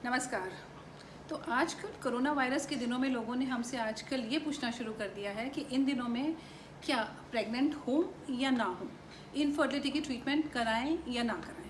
नमस्कार। तो आजकल कोरोना वायरस के दिनों में लोगों ने हमसे आजकल ये पूछना शुरू कर दिया है कि इन दिनों में क्या प्रेग्नेंट हो या ना हो, इनफर्टिलिटी की ट्रीटमेंट कराएं या ना कराएं।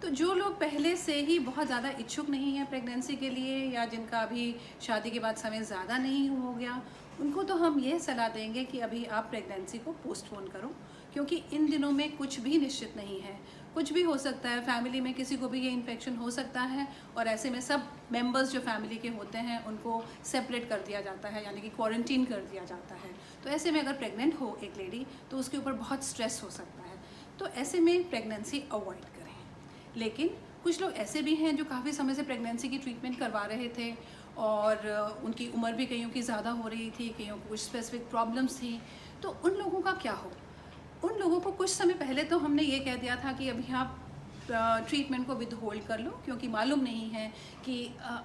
तो जो लोग पहले से ही बहुत ज़्यादा इच्छुक नहीं हैं प्रेगनेंसी के लिए, या जिनका अभी शादी के बाद समय ज़्यादा नहीं हो गया, उनको तो हम ये सलाह देंगे कि अभी आप प्रेगनेंसी को पोस्टपोन करो, क्योंकि इन दिनों में कुछ भी निश्चित नहीं है, कुछ भी हो सकता है। फैमिली में किसी को भी ये इन्फेक्शन हो सकता है, और ऐसे में सब मेंबर्स जो फैमिली के होते हैं उनको सेपरेट कर दिया जाता है, यानी कि क्वारंटीन कर दिया जाता है। तो ऐसे में अगर प्रेग्नेंट हो एक लेडी तो उसके ऊपर बहुत स्ट्रेस हो सकता है, तो ऐसे में प्रेगनेंसी अवॉइड करें। लेकिन कुछ लोग ऐसे भी हैं जो काफ़ी समय से प्रेगनेंसी की ट्रीटमेंट करवा रहे थे, और उनकी उम्र भी कईयों की ज़्यादा हो रही थी, कईयों को कुछ स्पेसिफिक प्रॉब्लम्स थी। तो उन लोगों का क्या हो? उन लोगों को कुछ समय पहले तो हमने ये कह दिया था कि अभी आप ट्रीटमेंट को विद होल्ड कर लो, क्योंकि मालूम नहीं है कि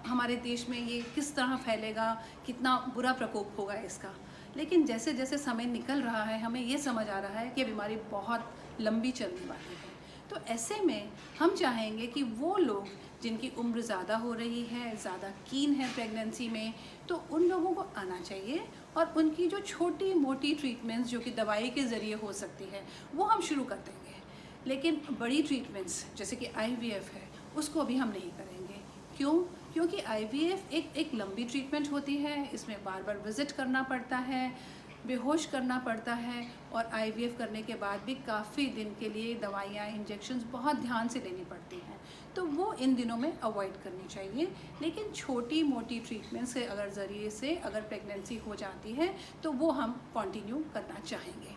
हमारे देश में ये किस तरह फैलेगा, कितना बुरा प्रकोप होगा इसका। लेकिन जैसे जैसे समय निकल रहा है हमें ये समझ आ रहा है कि बीमारी बहुत लंबी चलने वाली है। तो ऐसे में हम चाहेंगे कि वो लोग जिनकी उम्र ज़्यादा हो रही है, ज़्यादा कीन है प्रेगनेंसी में, तो उन लोगों को आना चाहिए, और उनकी जो छोटी मोटी ट्रीटमेंट्स जो कि दवाई के ज़रिए हो सकती है वो हम शुरू कर देंगे। लेकिन बड़ी ट्रीटमेंट्स जैसे कि IVF है उसको अभी हम नहीं करेंगे। क्यों? क्योंकि IVF एक लंबी ट्रीटमेंट होती है, इसमें बार बार विज़िट करना पड़ता है, बेहोश करना पड़ता है, और IVF करने के बाद भी काफ़ी दिन के लिए दवाइयाँ, इंजेक्शंस बहुत ध्यान से लेनी पड़ती हैं। तो वो इन दिनों में अवॉइड करनी चाहिए। लेकिन छोटी मोटी ट्रीटमेंट से अगर ज़रिए से अगर प्रेगनेंसी हो जाती है तो वो हम कंटिन्यू करना चाहेंगे।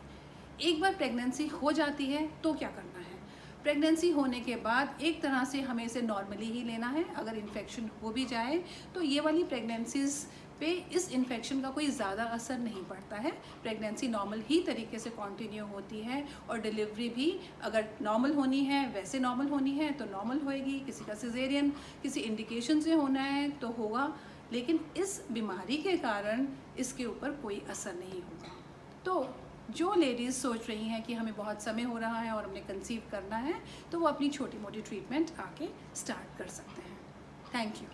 एक बार प्रेगनेंसी हो जाती है तो क्या करना है? प्रेगनेंसी होने के बाद एक तरह से हमें इसे नॉर्मली ही लेना है। अगर इन्फेक्शन हो भी जाए तो ये वाली प्रेगनेंसीज़ पे इस इन्फेक्शन का कोई ज़्यादा असर नहीं पड़ता है। प्रेगनेंसी नॉर्मल ही तरीके से कंटिन्यू होती है, और डिलीवरी भी अगर नॉर्मल होनी है वैसे नॉर्मल होनी है तो नॉर्मल होएगी। किसी का सिजेरियन किसी इंडिकेशन से होना है तो होगा, लेकिन इस बीमारी के कारण इसके ऊपर कोई असर नहीं होगा। तो जो लेडीज़ सोच रही हैं कि हमें बहुत समय हो रहा है और हमने कंसीव करना है, तो वो अपनी छोटी मोटी ट्रीटमेंट आके स्टार्ट कर सकते हैं। Thank you.